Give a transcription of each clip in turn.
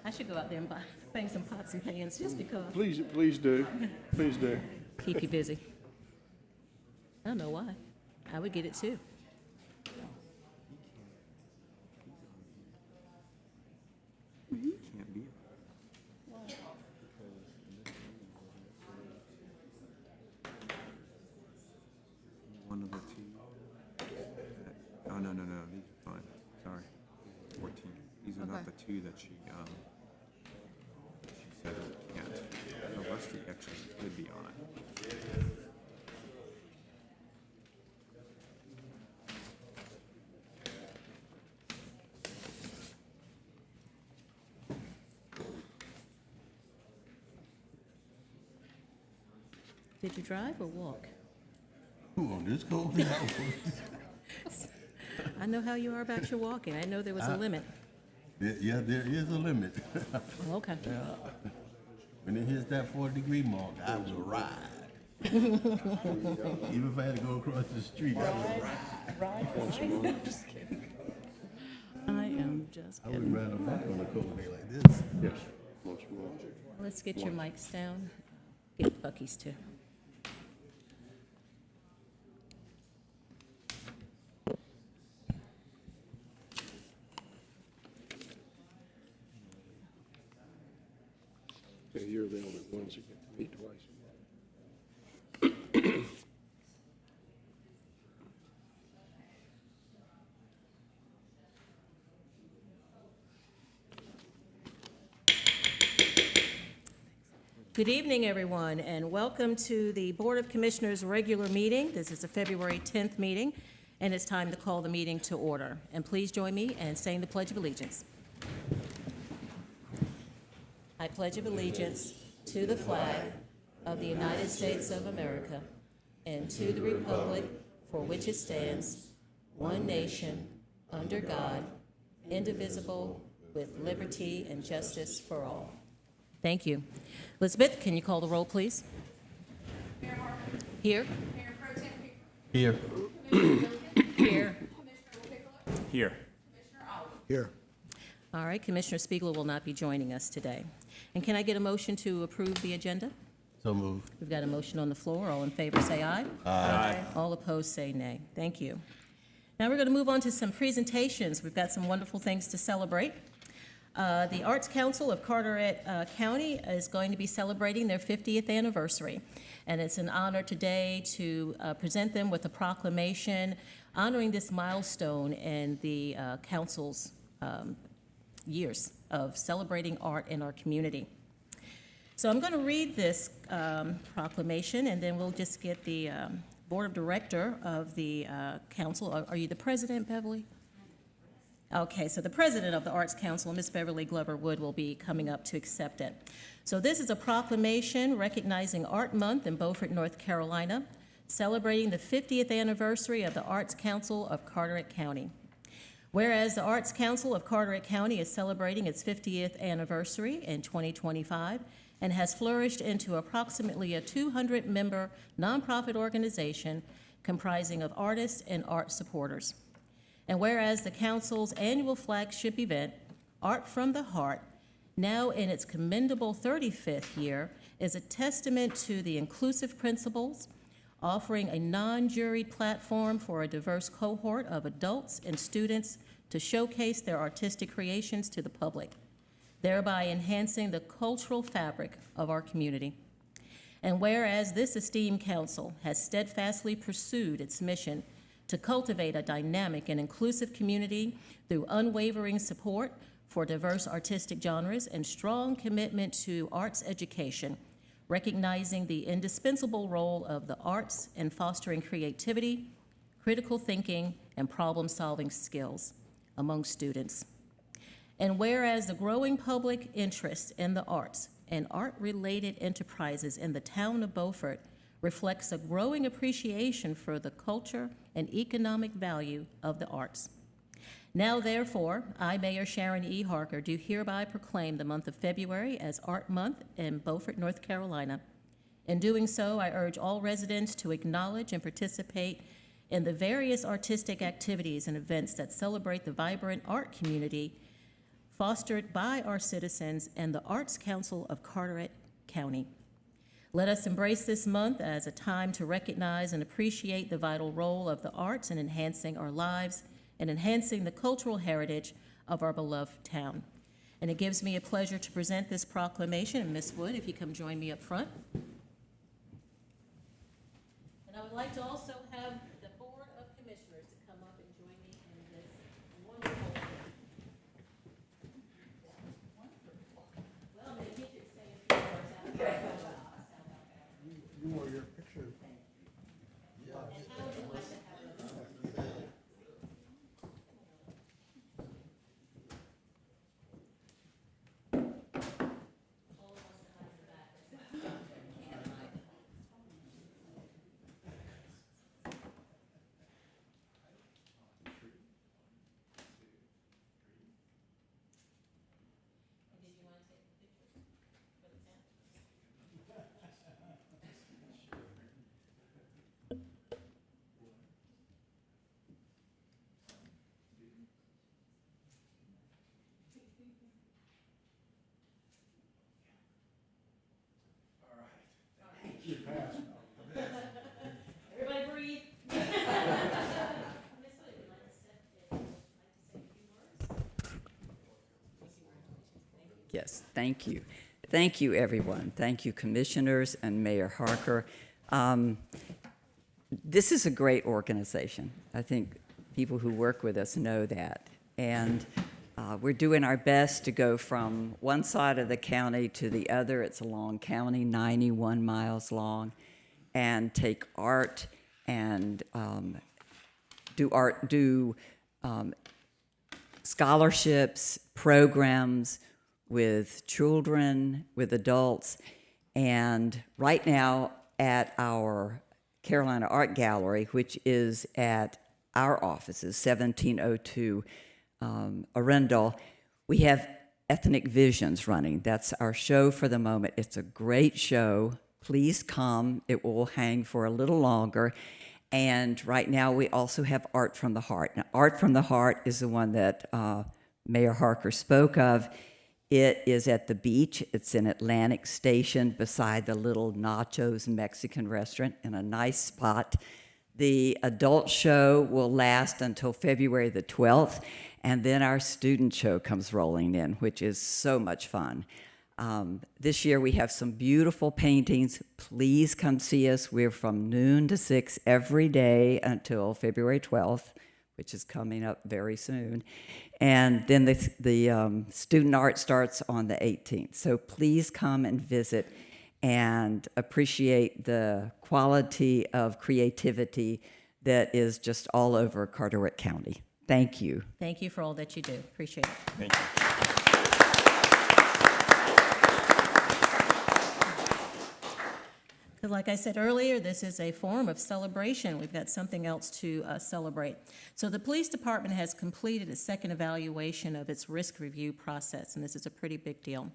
I should go out there and bang some pots and pans just because. Please do. Please do. Keep you busy. I don't know why. I would get it too. Can't be. One of the two. Oh, no, these are fine. Sorry. 14. These are not the two that she said can't. The Rusty actually could be on it. Did you drive or walk? Who on this cold? I know how you are about your walking. I know there was a limit. Yeah, there is a limit. Okay. When it hits that 40-degree mark, I will ride. Even if I had to go across the street, I would ride. I am just I kidding. would ride a bike on a cold day like this. Yes. Once more. Let's get your mics down. Get Bucky's too. Yeah, you're the only ones that get to meet twice. Good evening, everyone, and welcome to the Board of Commissioners' regular meeting. This is a February 10th meeting, and it's time to call the meeting to order. And please join me in saying the Pledge of Allegiance. I pledge of allegiance to the flag of the United States of America and to the republic for which it stands, one nation, under God, indivisible, with liberty and justice for all. Thank you. Elizabeth, can you call the roll, please? Mayor Harper. Here. Mayor Pro Tem Pickler. Here. Commissioner Wilkins. Here. Commissioner Pickler. Here. Commissioner Ollie. Here. All right, Commissioner Spiegel will not be joining us today. And can I get a motion to approve the agenda? So moved. We've got a motion on the floor. All in favor, say aye. Aye. All opposed, say nay. Thank you. Now we're going to move on to some presentations. We've got some wonderful things to celebrate. The Arts Council of Carteret County is going to be celebrating their 50th anniversary. And it's an honor today to present them with a proclamation honoring this milestone in the council's years of celebrating art in our community. So I'm going to read this proclamation, and then we'll just get the Board of Director of the council. Are you the president, Beverly? Okay, so the president of the Arts Council, Ms. Beverly Glover Wood, will be coming up to accept it. So this is a proclamation recognizing Art Month in Beaufort, North Carolina, celebrating the 50th anniversary of the Arts Council of Carteret County. Whereas the Arts Council of Carteret County is celebrating its 50th anniversary in 2025 and has flourished into approximately a 200-member nonprofit organization comprising of artists and art supporters. And whereas the Council's annual flagship event, Art from the Heart, now in its commendable 35th year, is a testament to the inclusive principles, offering a non-juried platform for a diverse cohort of adults and students to showcase their artistic creations to the public, thereby enhancing the cultural fabric of our community. And whereas this esteemed council has steadfastly pursued its mission to cultivate a dynamic and inclusive community through unwavering support for diverse artistic genres and strong commitment to arts education, recognizing the indispensable role of the arts in fostering creativity, critical thinking, and problem-solving skills among students. And whereas the growing public interest in the arts and art-related enterprises in the town of Beaufort reflects a growing appreciation for the culture and economic value of the arts. Now, therefore, I, Mayor Sharon E. Harker, do hereby proclaim the month of February as Art Month in Beaufort, North Carolina. In doing so, I urge all residents to acknowledge and participate in the various artistic activities and events that celebrate the vibrant art community fostered by our citizens and the Arts Council of Carteret County. Let us embrace this month as a time to recognize and appreciate the vital role of the arts in enhancing our lives and enhancing the cultural heritage of our beloved town. And it gives me a pleasure to present this proclamation. And Ms. Wood, if you come join me up front. And I would like to also have the Board of Commissioners to come up and join me in this wonderful. Well, I'm going to get you to say a few words out. You want your picture? Everybody breathe. Yes, thank you. Thank you, everyone. Thank you, commissioners and Mayor Harker. This is a great organization. I think people who work with us know that. And we're doing our best to go from one side of the county to the other. It's a long county, 91 miles long, and take art and do scholarships, programs with children, with adults. And right now at our Carolina Art Gallery, which is at our offices, 1702 Arundel, we have Ethnic Visions running. That's our show for the moment. It's a great show. Please come. It will hang for a little longer. And right now we also have Art from the Heart. Now, Art from the Heart is the one that Mayor Harker spoke of. It is at the beach. It's in Atlantic Station beside the little Nachos Mexican restaurant in a nice spot. The adult show will last until February the 12th, and then our student show comes rolling in, which is so much fun. This year we have some beautiful paintings. Please come see us. We're from noon to 6 every day until February 12th, which is coming up very soon. And then the student art starts on the 18th. So please come and visit and appreciate the quality of creativity that is just all over Carteret County. Thank you. Thank you for all that you do. Appreciate it. Thank you. Like I said earlier, this is a form of celebration. We've got something else to celebrate. So the police department has completed a second evaluation of its risk review process, and this is a pretty big deal.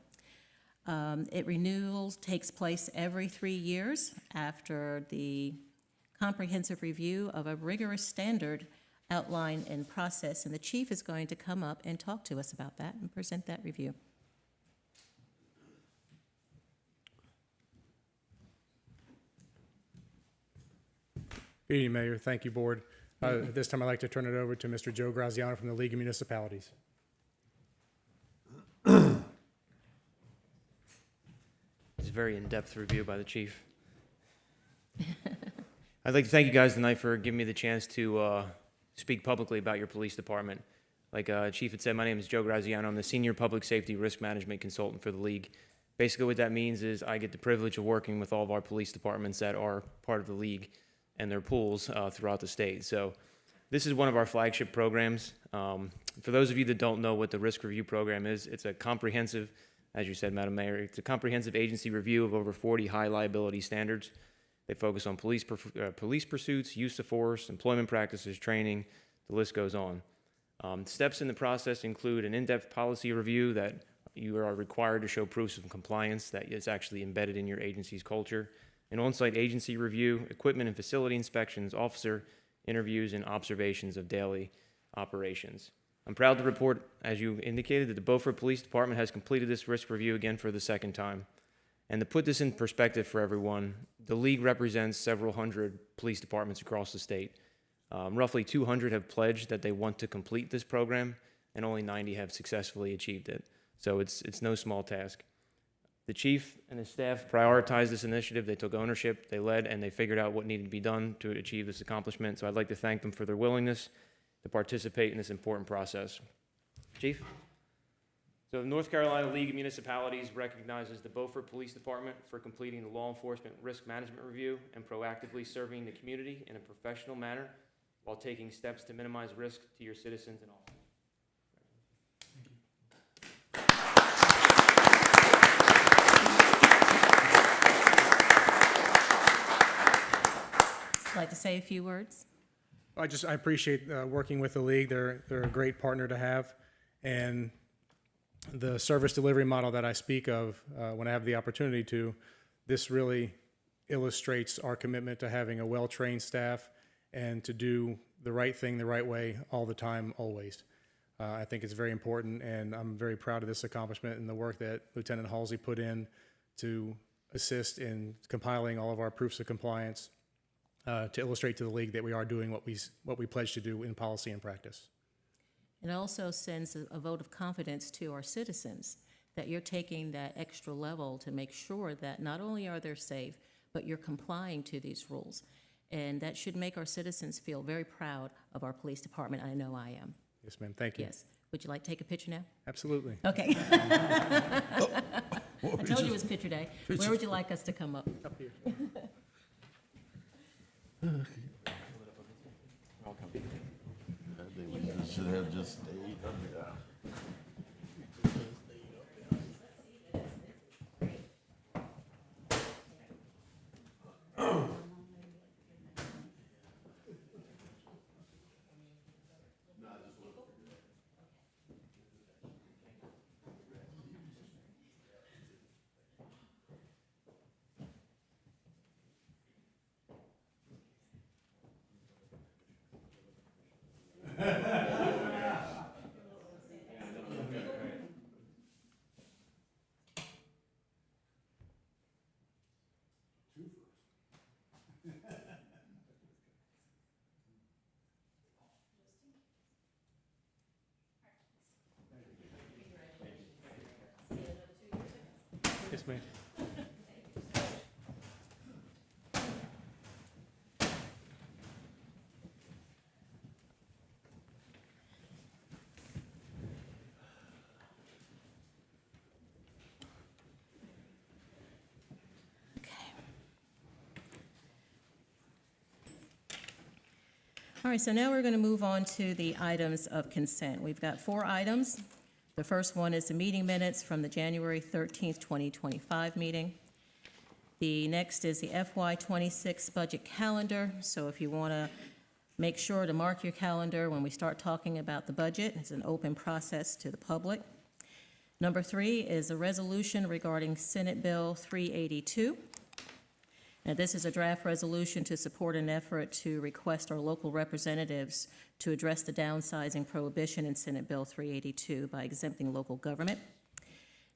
Renewals takes place every 3 years after the comprehensive review of a rigorous standard outline and process, and the chief is going to come up and talk to us about that and present that review. Good evening, Mayor. Thank you, Board. At this time, I'd like to turn it over to Mr. Joe Graziano from the League of Municipalities. It's a very in-depth review by the chief. I'd like to thank you guys tonight for giving me the chance to speak publicly about your police department. Like Chief had said, my name is Joe Graziano. I'm the Senior Public Safety Risk Management Consultant for the League. Basically what that means is I get the privilege of working with all of our police departments that are part of the League and their pools throughout the state. So this is one of our flagship programs. For those of you that don't know what the risk review program is, it's a comprehensive, as you said, Madam Mayor, it's a comprehensive agency review of over 40 high liability standards. They focus on police pursuits, use of force, employment practices, training, the list goes on. Steps in the process include an in-depth policy review that you are required to show proofs of compliance that is actually embedded in your agency's culture, an on-site agency review, equipment and facility inspections, officer interviews, and observations of daily operations. I'm proud to report, as you indicated, that the Beaufort Police Department has completed this risk review again for the second time. And to put this in perspective for everyone, the league represents several hundred police departments across the state. Roughly 200 have pledged that they want to complete this program, and only 90 have successfully achieved it. So it's no small task. The chief and his staff prioritized this initiative. They took ownership, they led, and they figured out what needed to be done to achieve this accomplishment. So I'd like to thank them for their willingness to participate in this important process. Chief? So the North Carolina League of Municipalities recognizes the Beaufort Police Department for completing the law enforcement risk management review and proactively serving the community in a professional manner while taking steps to minimize risk to your citizens and all. Like to say a few words? I appreciate working with the league. They're a great partner to have. And the service delivery model that I speak of when I have the opportunity to, this really illustrates our commitment to having a well-trained staff and to do the right thing the right way all the time, always. I think it's very important, and I'm very proud of this accomplishment and the work that Lieutenant Halsey put in to assist in compiling all of our proofs of compliance to illustrate to the league that we are doing what we pledged to do in policy and practice. It also sends a vote of confidence to our citizens that you're taking that extra level to make sure that not only are they safe, but you're complying to these rules. And that should make our citizens feel very proud of our police department. I know I am. Yes, ma'am. Thank you. Yes. Would you like to take a picture now? Absolutely. Okay. I told you it was picture day. Where would you like us to come up? Up here. I think we should have just stayed up there. Yes, ma'am. All right, so now we're going to move on to the items of consent. We've got 4 items. The first one is the meeting minutes from the January 13th, 2025 meeting. The next is the FY '26 budget calendar. So if you want to make sure to mark your calendar when we start talking about the budget, it's an open process to the public. Number 3 is a resolution regarding Senate Bill 382. Now, this is a draft resolution to support an effort to request our local representatives to address the downsizing prohibition in Senate Bill 382 by exempting local government.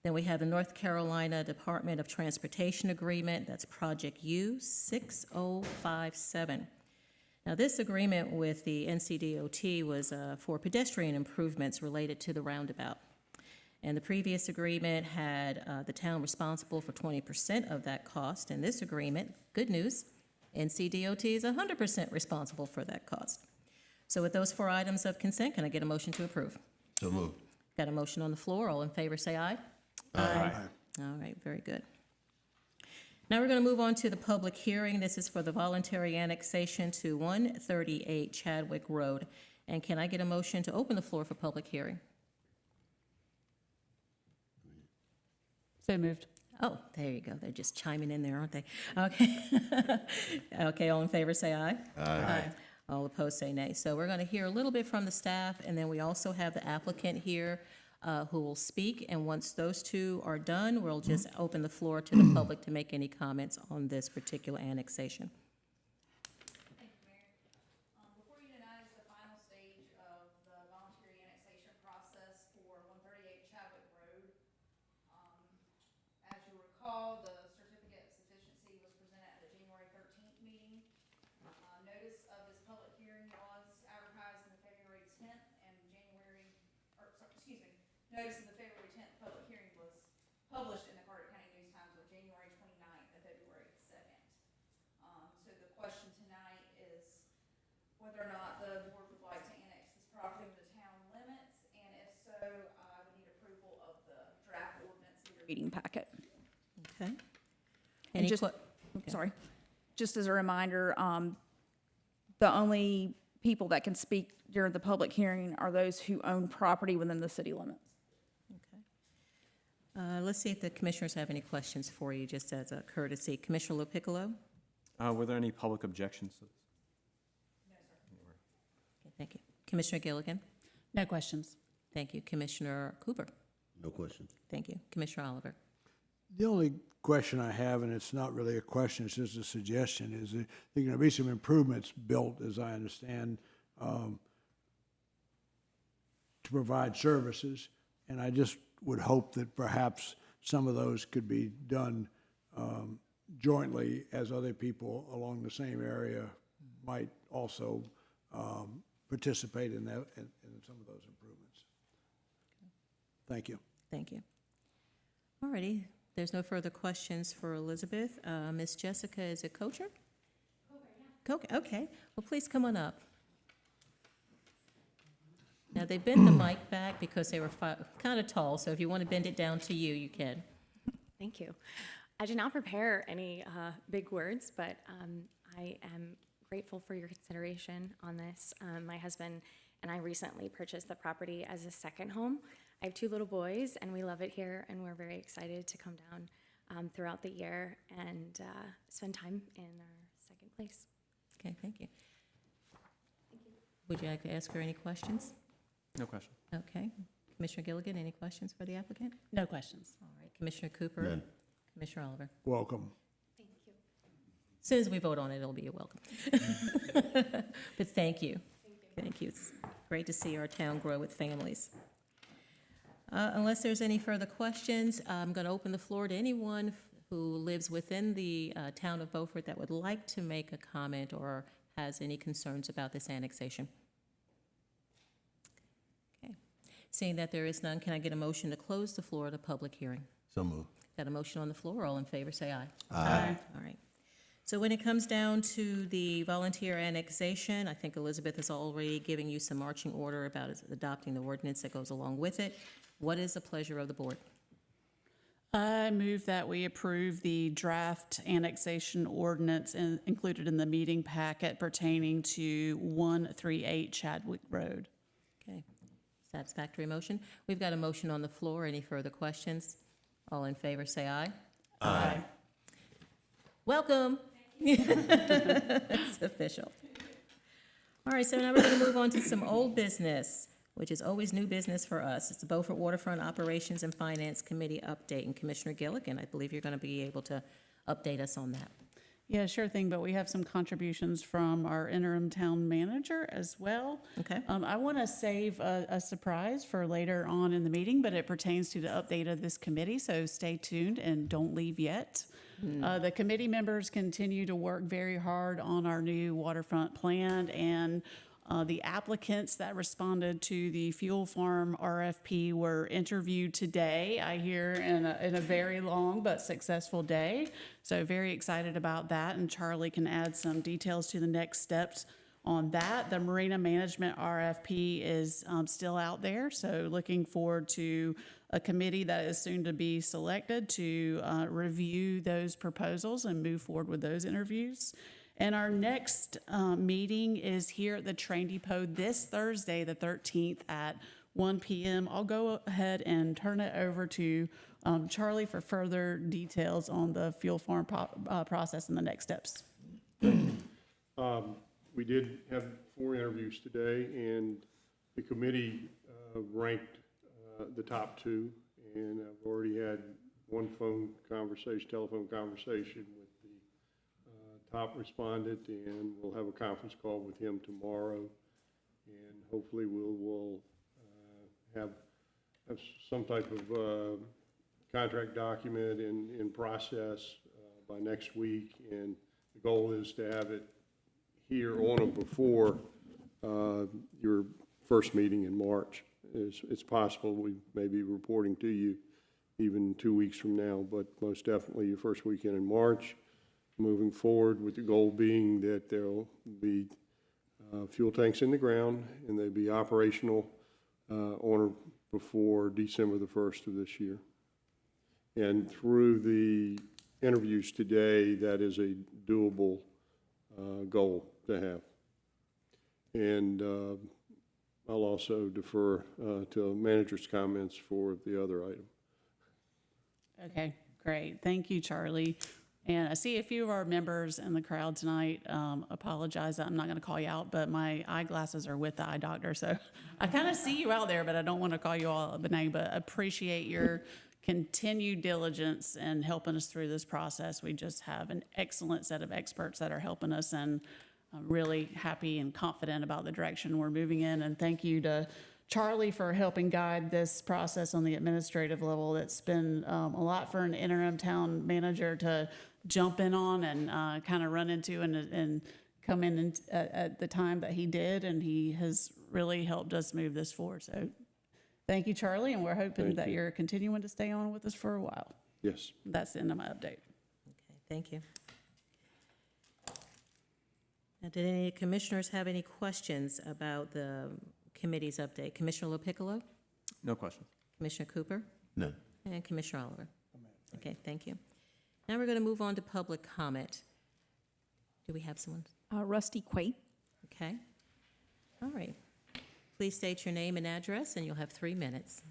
Then we have the North Carolina Department of Transportation Agreement, that's Project U 6057. Now, this agreement with the NCDOT was for pedestrian improvements related to the roundabout. And the previous agreement had the town responsible for 20% of that cost. And this agreement, good news, NCDOT is 100% responsible for that cost. So with those 4 items of consent, can I get a motion to approve? So moved. Got a motion on the floor. All in favor, say aye. Aye. All right, very good. Now we're going to move on to the public hearing. This is for the voluntary annexation to 138 Chadwick Road. And can I get a motion to open the floor for public hearing? So moved. Oh, there you go. They're just chiming in there, aren't they? Okay. Okay, all in favor, say aye. Aye. All opposed, say nay. So we're going to hear a little bit from the staff, and then we also have the applicant here who will speak. And once those 2 are done, we'll just open the floor to the public to make any comments on this particular annexation. Thank you, Mayor. Before you tonight is the final stage of the voluntary annexation notice of the February 10th public hearing was published in the Carter County News Times on January 29th and February 2nd. So the question tonight is whether or not the board would like to annex this property to the town limits, and if so, I would need approval of the draft ordinance in your meeting packet. Okay. And Any just, okay. sorry, just as a reminder, the only people that can speak during the public hearing are those who own property within the city limits. Okay. Let's see if the commissioners have any questions for you, just as a courtesy. Commissioner LoPiccolo? Were there any public objections to this? Okay, thank you. Commissioner Gilligan? No questions. Thank you. Commissioner Cooper? No question. Thank you. Commissioner Oliver? The only question I have, and it's not really a question, it's just a suggestion, is that there are going to be some improvements built, as I understand, to provide services, and I just would hope that perhaps some of those could be done jointly, as other people along the same area might also participate in that, in some of those improvements. Thank you. Thank you. All righty. There's no further questions for Elizabeth. Ms. Jessica, is it Kocher? Coker, okay. Well, please come on up. Now, they bent the mic back because they were kind of tall, so if you want to bend it down to you, you can. Thank you. I did not prepare any big words, but I am grateful for your consideration on this. My husband and I recently purchased the property as a second home. I have 2 little boys, and we love it here, and we're very excited to come down throughout the year and spend time in our second place. Okay, thank you. Would you like to ask her any questions? No question. Okay. Commissioner Gilligan, any questions for the applicant? No questions. All right. Commissioner Cooper? None. Commissioner Oliver? Welcome. Thank you. As soon as we vote on it, it'll be a welcome. But thank you. Thank you. It's great to see our town grow with families. Unless there's any further questions, I'm going to open the floor to anyone who lives within the town of Beaufort that would like to make a comment or has any concerns about this annexation. Okay. Seeing that there is none, can I get a motion to close the floor of the public hearing? So moved. Got a motion on the floor. All in favor, say aye. Aye. All right. So when it comes down to the volunteer annexation, I think Elizabeth is already giving you some marching order about adopting the ordinance that goes along with it. What is the pleasure of the board? I move that we approve the draft annexation ordinance included in the meeting packet pertaining to 138 Chadwick Road. Okay. Satisfactory motion. We've got a motion on the floor. Any further questions? All in favor, say aye. Aye. Welcome. It's official. All right, so now we're going to move on to some old business, which is always new business for us. It's the Beaufort Waterfront Operations and Finance Committee update. And Commissioner Gilligan, I believe you're going to be able to update us on that. Yeah, sure thing, but we have some contributions from our interim town manager as well. Okay. I want to save a surprise for later on in the meeting, but it pertains to the update of this committee, so stay tuned and don't leave yet. The committee members continue to work very hard on our new waterfront plan, and the applicants that responded to the Fuel Farm RFP were interviewed today, I hear, in a very long but successful day. So very excited about that, and Charlie can add some details to the next steps on that. The Marina Management RFP is still out there, so looking forward to a committee that is soon to be selected to review those proposals and move forward with those interviews. And our next meeting is here at the Train Depot this Thursday, the 13th at 1 p.m. I'll go ahead and turn it over to Charlie for further details on the Fuel Farm process and the next steps. We did have 4 interviews today, and the committee ranked the top 2, and I've already had one telephone conversation with the top respondent, and we'll have a conference call with him tomorrow, and hopefully we'll have some type of contract document in process by next week, and the goal is to have it here on or before your first meeting in March. it's possible we may be reporting to you even 2 weeks from now, but most definitely the first weekend in March, moving forward with the goal being that there'll be fuel tanks in the ground and they'll be operational on or before December the 1st of this year. And through the interviews today, that is a doable goal to have. And I'll also defer to manager's comments for the other item. Okay, great. Thank you, Charlie. And I see a few of our members in the crowd tonight. Apologize, I'm not going to call you out, but my eyeglasses are with the eye doctor, so I kind of see you out there, but I don't want to call you all a name, but appreciate your continued diligence in helping us through this process. We just have an excellent set of experts that are helping us, and I'm really happy and confident about the direction we're moving in. And thank you to Charlie for helping guide this process on the administrative level. It's been a lot for an interim town manager to jump in on and kind of run into and come in at the time that he did, and he has really helped us move this forward. So thank you, Charlie, and we're hoping that you're continuing to stay on with us for a while. Yes. That's the end of my update. Okay, thank you. Now, did any commissioners have any questions about the committee's update? Commissioner LaPiccolo? No questions. Commissioner Cooper? None. And Commissioner Oliver? Okay, thank you. Now we're going to move on to public comment. Do we have someone? Rusty Quate. Okay. All right. Please state your name and address, and you'll have 3 minutes.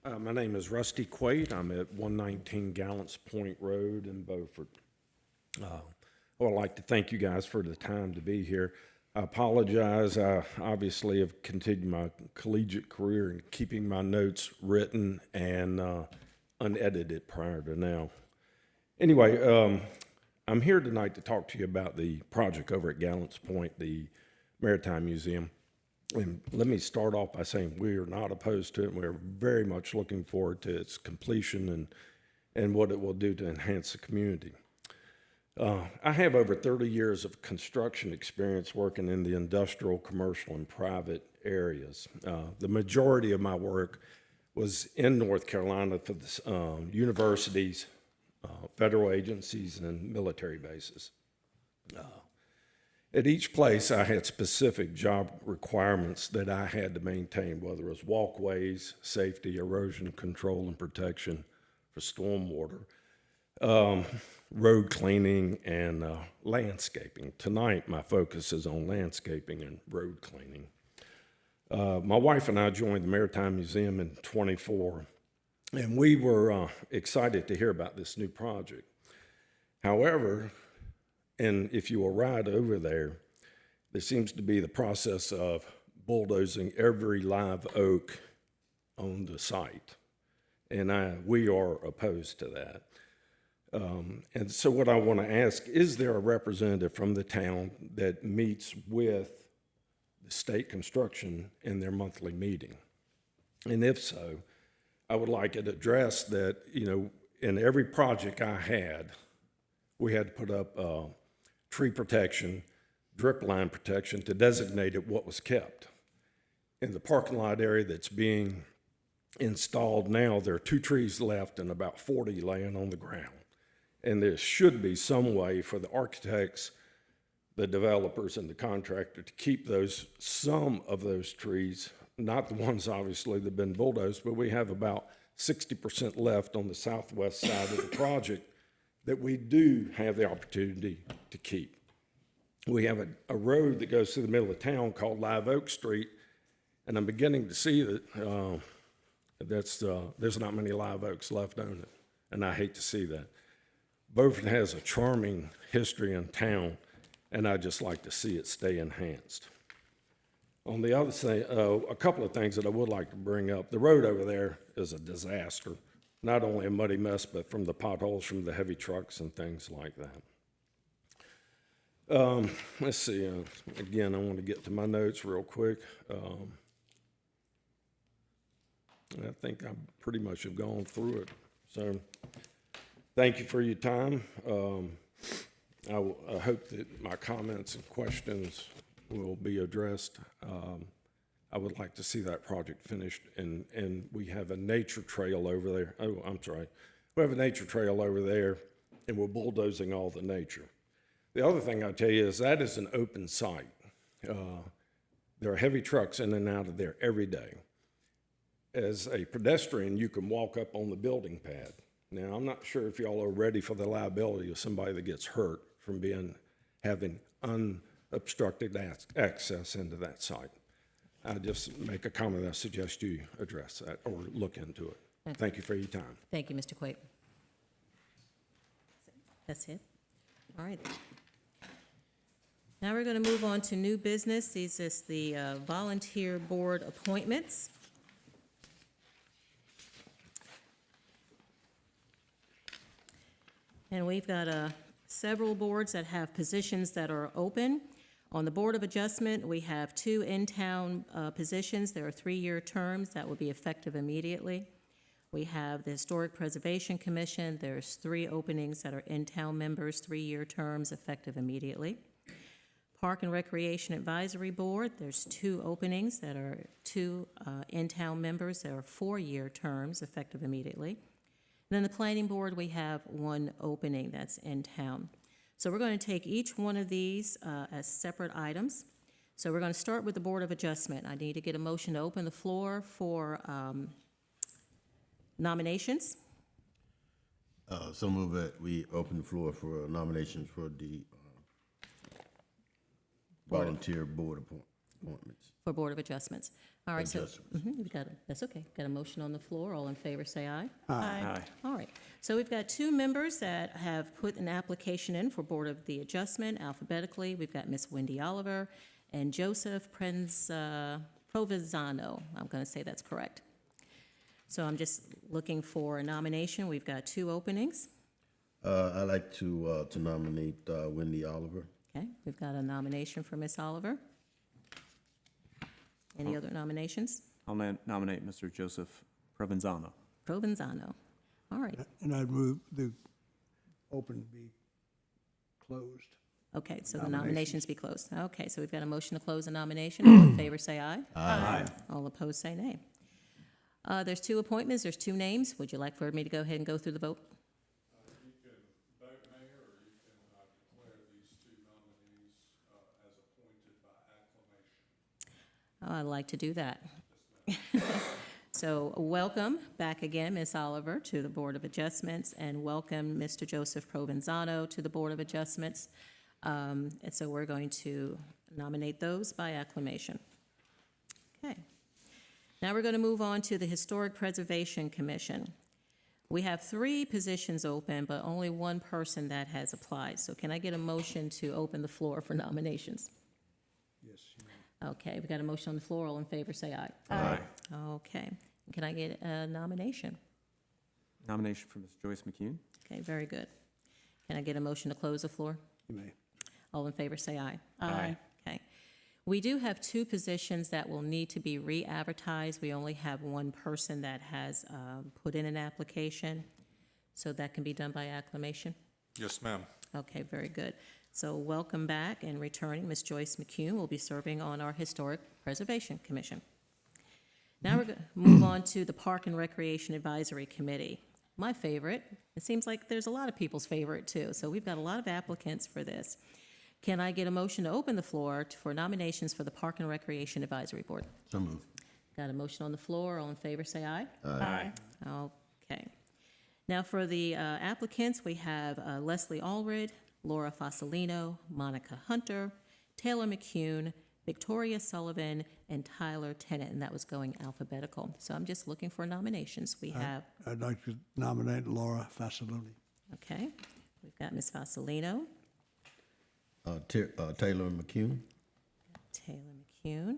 My name is Rusty Quate. I'm at 119 Gallants Point Road in Beaufort. I would like to thank you guys for the time to be here. I apologize. I obviously have continued my collegiate career in keeping my notes written and unedited prior to now. Anyway, I'm here tonight to talk to you about the project over at Gallants Point, the Maritime Museum. And let me start off by saying we are not opposed to it. We're very much looking forward to its completion and what it will do to enhance the community. I have over 30 years of construction experience working in the industrial, commercial, and private areas. The majority of my work was in North Carolina for the universities, federal agencies, and military bases. At each place, I had specific job requirements that I had to maintain, whether it was walkways, safety, erosion control and protection for stormwater, road cleaning, and landscaping. Tonight, my focus is on landscaping and road cleaning. My wife and I joined the Maritime Museum in '24, and we were excited to hear about this new project. However, and if you will ride over there, there seems to be the process of bulldozing every live oak on the site, and we are opposed to that. And so what I want to ask, is there a representative from the town that meets with the state construction in their monthly meeting? And if so, I would like it addressed that, you know, in every project I had, we had to put up tree protection, drip line protection to designate it what was kept. In the parking lot area that's being installed now, there are 2 trees left and about 40 laying on the ground. And there should be some way for the architects, the developers, and the contractor to keep some of those trees, not the ones obviously that have been bulldozed, but we have about 60% left on the southwest side of the project that we do have the opportunity to keep. We have a road that goes through the middle of town called Live Oak Street, and I'm beginning to see that there's not many live oaks left on it, and I hate to see that. Beaufort has a charming history in town, and I'd just like to see it stay enhanced. On the other side, a couple of things that I would like to bring up. The road over there is a disaster, not only a muddy mess, but from the potholes from the heavy trucks and things like that. Let's see, again, I want to get to my notes real quick. I think I pretty much have gone through it. So thank you for your time. I hope that my comments and questions will be addressed. I would like to see that project finished, and we have a nature trail over there. Oh, I'm sorry. We have a nature trail over there, and we're bulldozing all the nature. The other thing I'll tell you is that is an open site. There are heavy trucks in and out of there every day. As a pedestrian, you can walk up on the building pad. Now, I'm not sure if y'all are ready for the liability of somebody that gets hurt from having unobstructed access into that site. I just make a comment. I suggest you address that or look into it. Thank you for your time. Thank you, Mr. Quaid. That's it? All right. Now we're going to move on to new business. These is the volunteer board appointments. And we've got several boards that have positions that are open. On the Board of Adjustment, we have 2 in-town positions. There are 3-year terms that will be effective immediately. We have the Historic Preservation Commission. There's 3 openings that are in-town members, 3-year terms effective immediately. Park and Recreation Advisory Board, there's 2 openings that are 2 in-town members. There are 4-year terms effective immediately. And then the Planning Board, we have 1 opening that's in town. So we're going to take each one of these as separate items. So we're going to start with the Board of Adjustment. I need to get a motion to open the floor for nominations. So move that we open the floor for nominations for the volunteer board appointments. For Board of Adjustments. All right, so, Adjustments. we've got that's okay. Got a motion on the floor. All in favor, say aye. Aye. All right, so we've got 2 members that have put an application in for Board of the Adjustment alphabetically. We've got Miss Wendy Oliver and Joseph Provenzano. I'm going to say that's correct. So I'm just looking for a nomination. We've got 2 openings. I'd like to nominate Wendy Oliver. Okay, we've got a nomination for Miss Oliver. Any other nominations? I'll nominate Mr. Joseph Provenzano. Provenzano. All right. And I'd move the open be closed. Okay, so the Nominations. nominations be closed. Okay, so we've got a motion to close the nomination. All in favor, say aye. Aye. All opposed, say nay. There's 2 appointments, there's 2 names. Would you like for me to go ahead and go through the vote? You can vote, Mayor, or you can declare these 2 nominees as appointed by acclamation. Oh, I'd like to do that. So welcome back again, Ms. Oliver, to the Board of Adjustments, and welcome Mr. Joseph Provenzano to the Board of Adjustments. And so we're going to nominate those by acclamation. Okay. Now we're going to move on to the Historic Preservation Commission. We have 3 positions open, but only 1 person that has applied. So can I get a motion to open the floor for nominations? Yes. Okay, we got a motion on the floor. All in favor, say aye. Aye. Okay. Can I get a nomination? Nomination for Ms. Joyce McCune. Okay, very good. Can I get a motion to close the floor? You may. All in favor, say aye. Aye. Okay. We do have 2 positions that will need to be re-advertised. We only have 1 person that has put in an application, so that can be done by acclamation. Yes, ma'am. Okay, very good. So welcome back and returning, Ms. Joyce McCune will be serving on our Historic Preservation Commission. Now we're going to move on to the Park and Recreation Advisory Committee. My favorite. It seems like there's a lot of people's favorite too, so we've got a lot of applicants for this. Can I get a motion to open the floor for nominations for the Park and Recreation Advisory Board? So move. Got a motion on the floor. All in favor, say aye. Aye. Okay. Now for the applicants, we have Leslie Allred, Laura Fasolino, Monica Hunter, Taylor McCune, Victoria Sullivan, and Tyler Tennant, and that was going alphabetical. So I'm just looking for nominations. We have, I'd like to nominate Laura Fasolini. okay, we've got Ms. Fasolino, Taylor McCune. Taylor McCune.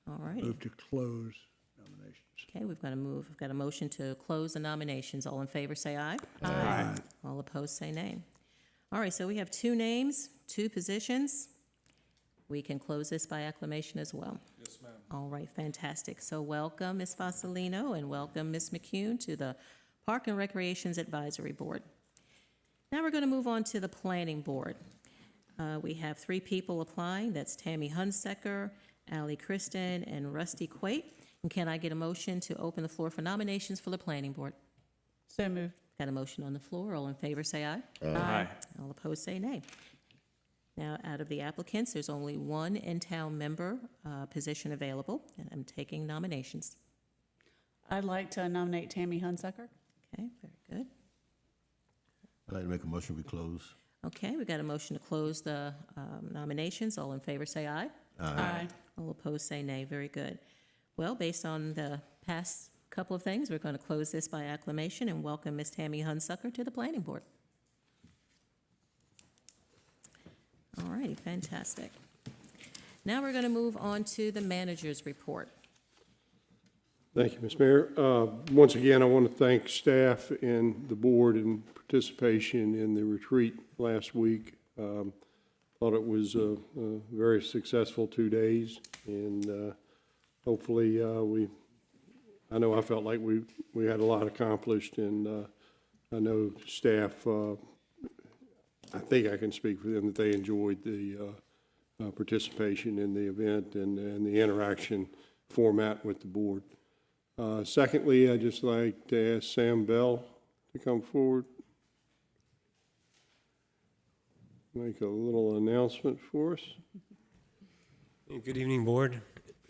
All righty. Move to close nominations. Okay, we've got a motion to close the nominations. All in favor, say aye. Aye. All opposed, say nay. All right, so we have 2 names, 2 positions. We can close this by acclamation as well. Yes, ma'am. All right, fantastic. So welcome, Ms. Fasolino, and welcome, Ms. McCune, to the Park and Recreations Advisory Board. Now we're going to move on to the Planning Board. We have 3 people applying. That's Tammy Hunsecker, Ally Kristen, and Rusty Quate. And can I get a motion to open the floor for nominations for the planning board? So moved. Got a motion on the floor. All in favor, say aye. Aye. All opposed, say nay. Now, out of the applicants, there's only 1 in-town member position available, and I'm taking nominations. I'd like to nominate Tammy Hunsucker. Okay, very good. I'd like to make a motion, we close. Okay, we got a motion to close the nominations. All in favor, say aye. Aye. All opposed, say nay. Very good. Well, based on the past couple of things, we're going to close this by acclamation and welcome Ms. Tammy Hunsucker to the planning board. All righty, fantastic. Now we're going to move on to the manager's report. Thank you, Ms. Mayor. Once again, I want to thank staff and the board in participation in the retreat last week. Thought it was a very successful 2 days, and hopefully I know I felt like we had a lot accomplished, and I know staff, I think I can speak for them, that they enjoyed the participation in the event and the interaction format with the board. Secondly, I'd just like to ask Sam Bell to come forward. Make a little announcement for us. Good evening, Board.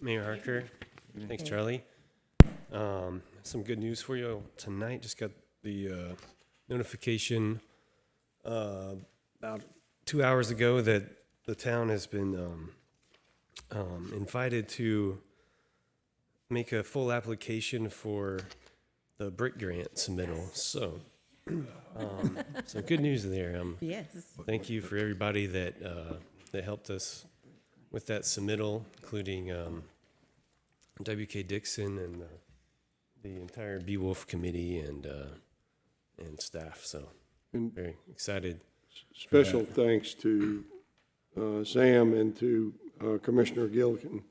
Mayor Harker. Thanks, Charlie. Some good news for you tonight. Just got the notification about 2 hours ago that the town has been invited to make a full application for the BRIC grant submittal. So, so good news there. Yes. Thank you for everybody that that helped us with that submittal, including WK Dixon and the entire Beowulf committee and staff. So And very excited. special thanks to Sam and to Commissioner Gillikin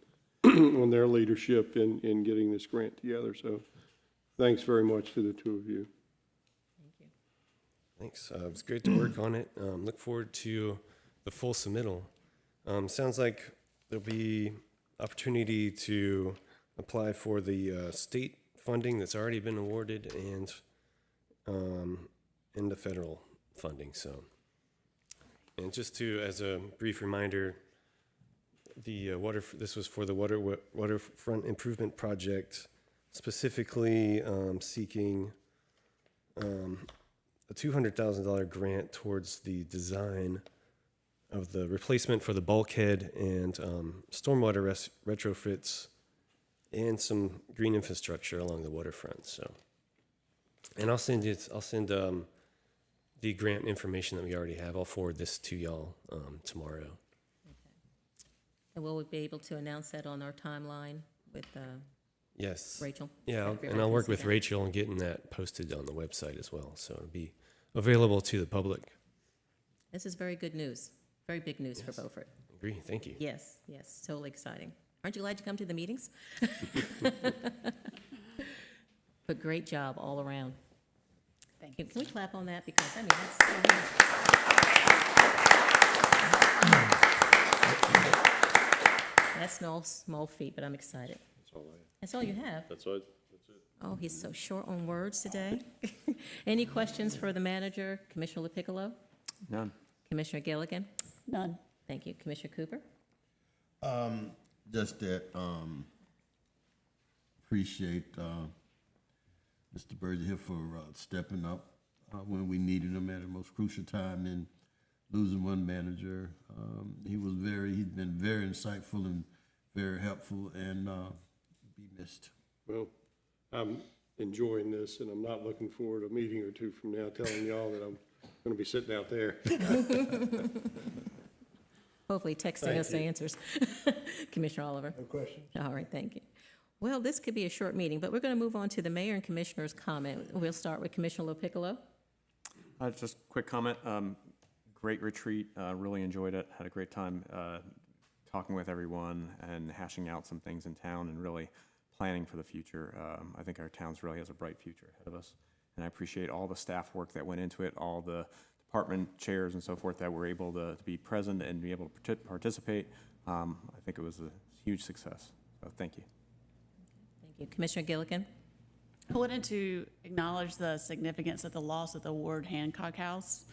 on their leadership in getting this grant together. So thanks very much to the two of you. Thank you. Thanks. It was great to work on it. Look forward to the full submittal. Sounds like there'll be opportunity to apply for the state funding that's already been awarded and the federal funding. So, and just to, as a brief reminder, the this was for the waterfront improvement project, specifically seeking a $200,000 grant towards the design of the replacement for the bulkhead and stormwater retrofits and some green infrastructure along the waterfront. So, and I'll send the grant information that we already have. I'll forward this to y'all tomorrow. And will we be able to announce that on our timeline with Yes. Rachel? Yeah, Everybody and I'll can work see with that. Rachel on getting that posted on the website as well. So it'll be available to the public. This is very good news. Very big news for Beaufort. Agree. Thank you. Yes, yes, totally exciting. Aren't you glad you come to the meetings? But great job all around. Thank you. Can we clap on that? Because, I mean, that's so neat. That's no small feat, but I'm excited. That's all you have? That's it. Oh, he's so short on words today. Any questions for the manager, Commissioner LaPiccolo? None. Commissioner Gilligan? None. Thank you. Commissioner Cooper? Just that, appreciate, Mr. Burgess here for stepping up when we needed him at the most crucial time in losing one manager. He's been very insightful and very helpful and be missed. Well, I'm enjoying this, and I'm not looking forward to a meeting or two from now telling y'all that I'm going to be sitting out there. Hopefully texting us the answers. Commissioner Oliver? No questions? All right, thank you. Well, this could be a short meeting, but we're going to move on to the mayor and commissioner's comment. We'll start with Commissioner LaPiccolo. Just quick comment. Great retreat. Really enjoyed it. Had a great time talking with everyone and hashing out some things in town and really planning for the future. I think our town's really has a bright future ahead of us. And I appreciate all the staff work that went into it, all the department chairs and so forth that were able to be present and be able to participate. I think it was a huge success. So thank you. Thank you. Commissioner Gilligan? I wanted to acknowledge the significance of the loss of the Ward Hancock House.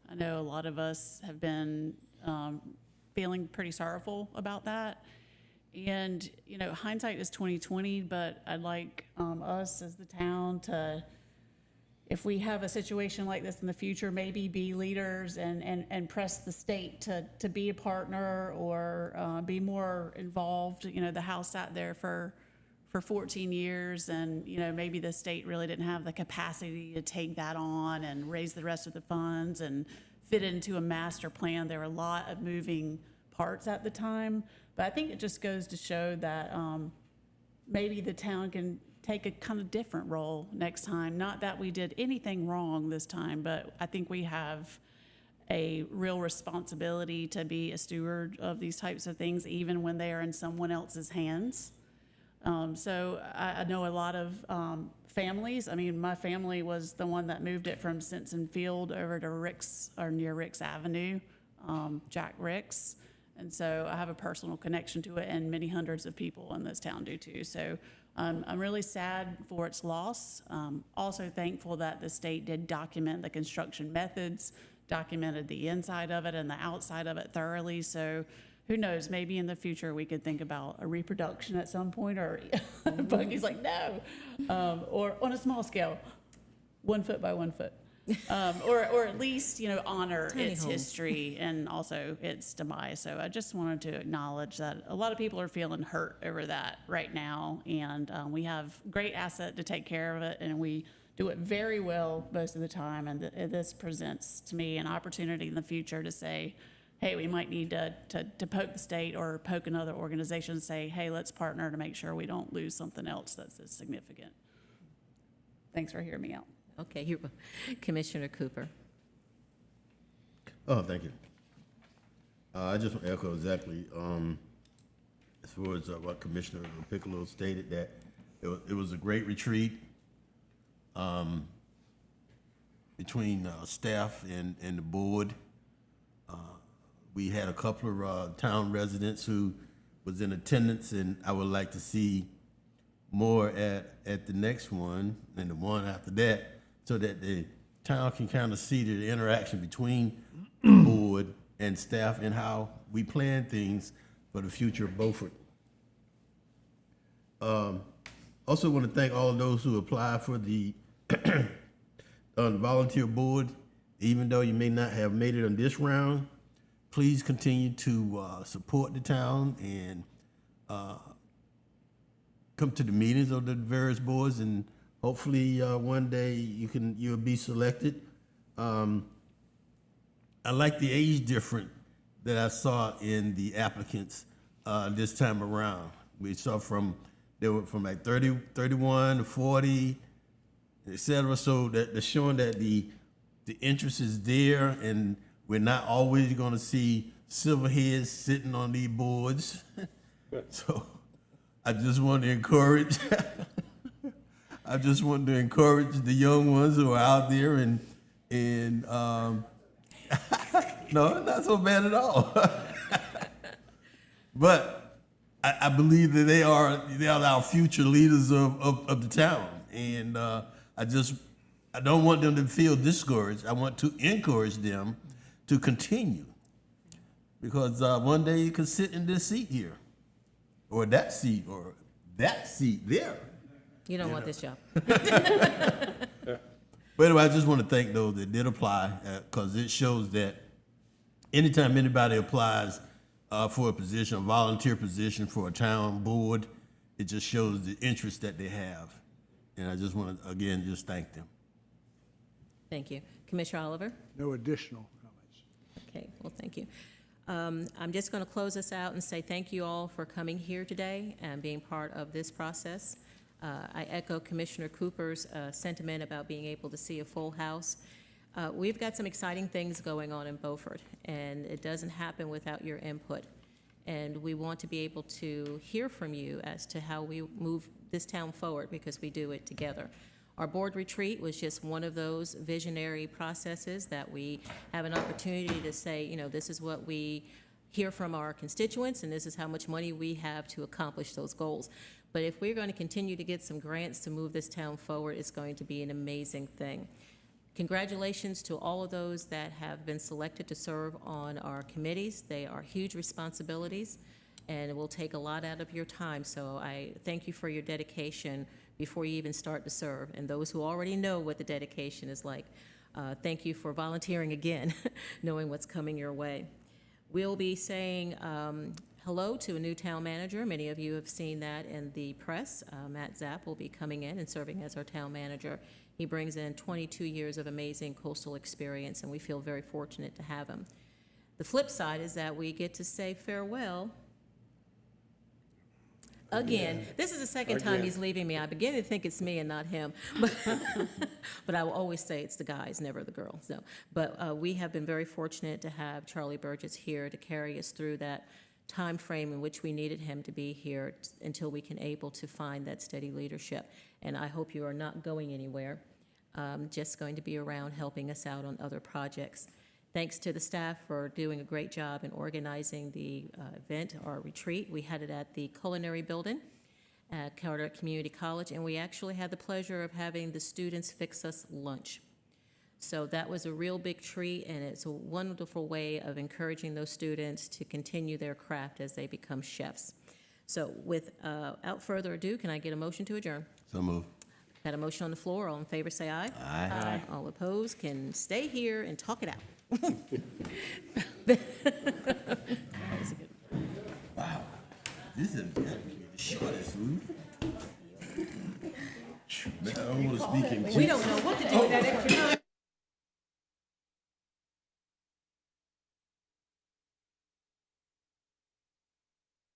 I know a lot of us have been feeling pretty sorrowful about that. And, you know, hindsight is 20/20, but I'd like us as the town to, if we have a situation like this in the future, maybe be leaders and press the state to be a partner or be more involved. You know, the house sat there for 14 years, and, you know, maybe the state really didn't have the capacity to take that on and raise the rest of the funds and fit into a master plan. There were a lot of moving parts at the time, but I think it just goes to show that maybe the town can take a kind of different role next time. Not that we did anything wrong this time, but I think we have a real responsibility to be a steward of these types of things, even when they are in someone else's hands. So I know a lot of families. I mean, my family was the one that moved it from Simpson Field over to Ricks, or near Ricks Avenue, Jack Ricks. And so I have a personal connection to it, and many hundreds of people in this town do too. So I'm really sad for its loss. Also thankful that the state did document the construction methods, documented the inside of it and the outside of it thoroughly. So who knows, maybe in the future we could think about a reproduction at some point, or Buggy's like, no, or on a small scale, 1 foot by 1 foot. Or at least, you know, honor Tiny its homes. history and also its demise. So I just wanted to acknowledge that a lot of people are feeling hurt over that right now, and we have great asset to take care of it, and we do it very well most of the time. And this presents to me an opportunity in the future to say, hey, we might need to poke the state or poke another organization and say, hey, let's partner to make sure we don't lose something else that's as significant. Thanks for hearing me out. Okay, Commissioner Cooper. Oh, thank you. I just want to echo exactly, as far as what Commissioner Piccolo stated, that it was a great retreat between staff and the board. We had a couple of town residents who was in attendance, and I would like to see more at the next one and the one after that, so that the town can kind of see the interaction between board and staff and how we plan things for the future of Beaufort. Also want to thank all of those who applied for the volunteer board. Even though you may not have made it on this round, please continue to support the town and come to the meetings of the various boards, and hopefully one day you'll be selected. I like the age difference that I saw in the applicants this time around. We saw they were from like 30, 31 to 40, et cetera. So that's showing that the interest is there, and we're not always going to see silver heads sitting on these boards. So I just want to encourage. I just want to encourage the young ones who are out there, and no, not so bad at all. But I believe that they are our future leaders of the town, and I don't want them to feel discouraged. I want to encourage them to continue, because one day you can sit in this seat here, or that seat there. You don't want this job. But anyway, I just want to thank those that did apply, because it shows that anytime anybody applies for a position, a volunteer position for a town board, it just shows the interest that they have. And I just want to, again, just thank them. Thank you. Commissioner Oliver? No additional comments. Okay, well, thank you. I'm just going to close this out and say thank you all for coming here today and being part of this process. I echo Commissioner Cooper's sentiment about being able to see a full house. We've got some exciting things going on in Beaufort, and it doesn't happen without your input. And we want to be able to hear from you as to how we move this town forward, because we do it together. Our board retreat was just one of those visionary processes that we have an opportunity to say, you know, this is what we hear from our constituents, and this is how much money we have to accomplish those goals. But if we're going to continue to get some grants to move this town forward, it's going to be an amazing thing. Congratulations to all of those that have been selected to serve on our committees. They are huge responsibilities, and it will take a lot out of your time. So I thank you for your dedication before you even start to serve. And those who already know what the dedication is like, thank you for volunteering again, knowing what's coming your way. We'll be saying hello to a new town manager. Many of you have seen that in the press. Matt Zapp will be coming in and serving as our town manager. He brings in 22 years of amazing coastal experience, and we feel very fortunate to have him. The flip side is that we get to say farewell again. This is the second time he's leaving me. I begin to think it's me and not him. But I will always say it's the guys, never the girls. No. But we have been very fortunate to have Charlie Burgess here to carry us through that time frame in which we needed him to be here until we can able to find that steady leadership. And I hope you are not going anywhere, just going to be around helping us out on other projects. Thanks to the staff for doing a great job in organizing the event, our retreat. We had it at the Culinary Building at Carter Community College, and we actually had the pleasure of having the students fix us lunch. So that was a real big treat, and it's a wonderful way of encouraging those students to continue their craft as they become chefs. So without further ado, can I get a motion to adjourn? So move. Got a motion on the floor. All in favor, say aye. Aye. All opposed can stay here and talk it out. Wow. This is the shortest move. Man, I don't want to speak in We don't know what to do with that extra time.